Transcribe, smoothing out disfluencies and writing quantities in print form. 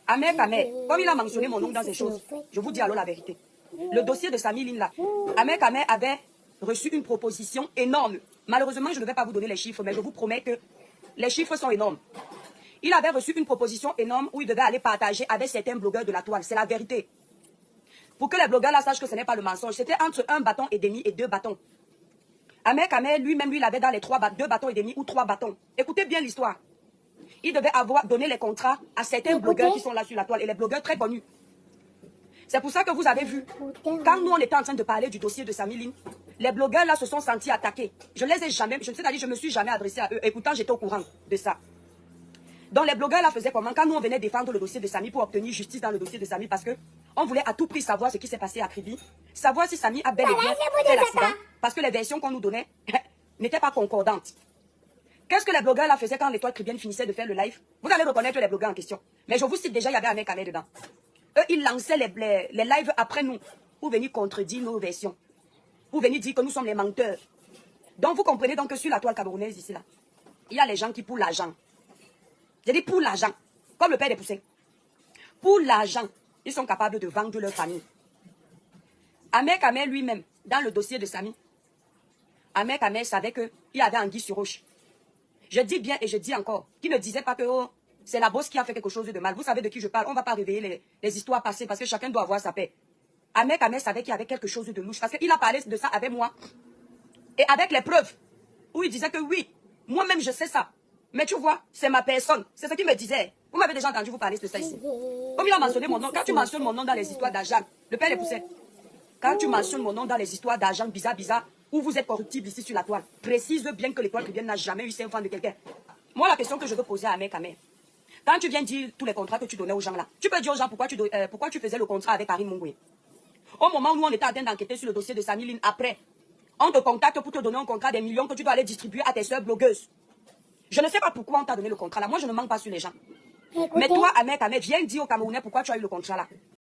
Ahmed Kamer, comme il a mentionné mon nom dans ces choses, je vous dis alors la vérité. Le dossier de Samy Lin là, Ahmed Kamer avait reçu une proposition énorme. Malheureusement, je ne vais pas vous donner les chiffres, mais je vous promets que les chiffres sont énormes. Il avait reçu une proposition énorme où il devait aller partager avec certains blogueurs de la toile. C'est la vérité. Pour que les blogueurs là sachent que ce n'est pas le mensonge. C'était entre 1 bâton et demi et 2 bâtons. Ahmed Kamer lui-même, lui, il avait dans les 2 bâtons et demi ou 3 bâtons. Écoutez bien l'histoire. Il devait avoir donné les contrats à certains blogueurs qui sont là sur la toile et les blogueurs très connus. C'est pour ça que vous avez vu, quand nous on était en train de parler du dossier de Samy Lin, les blogueurs là se sont sentis attaqués. Je les ai jamais, je me suis jamais adressé à eux. Et pourtant j'étais au courant de ça. Donc les blogueurs là faisaient comment? Quand nous on venait défendre le dossier de Samy pour obtenir justice dans le dossier de Samy, parce que on voulait à tout prix savoir ce qui s'est passé à Kribi, savoir si Samy a bel et bien fait l'accident, parce que les versions qu'on nous donnait n'étaient pas concordantes. Qu'est-ce que les blogueurs là faisaient quand l'étoile cribienne finissait de faire le live? Vous allez reconnaître les blogueurs en question. Mais je vous cite déjà, il y avait Ahmed Kamer dedans. Eux, ils lançaient les lives après nous, pour venir contredire nos versions, pour venir dire que nous sommes les menteurs. Donc vous comprenez donc que sur la toile camerounaise ici là, il y a les gens qui pour l'argent. J'ai dit pour l'argent, comme le père des poussins. Pour l'argent, ils sont capables de vendre leur famille. Ahmed Kamer lui-même, dans le dossier de Samy, Ahmed Kamer savait qu'il y avait anguille sur roche. Je dis bien et je dis encore, qui ne disait pas que oh, c'est la bosse qui a fait quelque chose de mal. Vous savez de qui je parle. On ne va pas réveiller les histoires passées parce que chacun doit avoir sa paix. Ahmed Kamer savait qu'il y avait quelque chose de louche parce qu'il a parlé de ça avec moi. Et avec les preuves, où il disait que oui, moi-même je sais ça. Mais tu vois, c'est ma personne. C'est ce qu'il me disait. Vous m'avez déjà entendu vous parler de ça ici. Comme il a mentionné mon nom, quand tu mentionnes mon nom dans les histoires d'argent, le père les poussait. Quand tu mentionnes mon nom dans les histoires d'argent bizarre, où vous êtes corruptible ici sur la toile, précise bien que l'étoile cribienne n'a jamais eu 5 francs de quelqu'un. Moi, la question que je veux poser à Ahmed Kamer, quand tu viens dire tous les contrats que tu donnais aux gens là, tu peux dire aux gens pourquoi tu faisais le contrat avec Karim Mungwe. Au moment où on était en train d'enquêter sur le dossier de Samy Lin, après, on te contacte pour te donner un contrat des millions que tu dois aller distribuer à tes soeurs blogueuses. Je ne sais pas pourquoi on t'a donné le contrat là. Moi, je ne manque pas sur les gens. Mais toi, Ahmed Kamer, viens dire aux Camerounais pourquoi tu as eu le contrat là.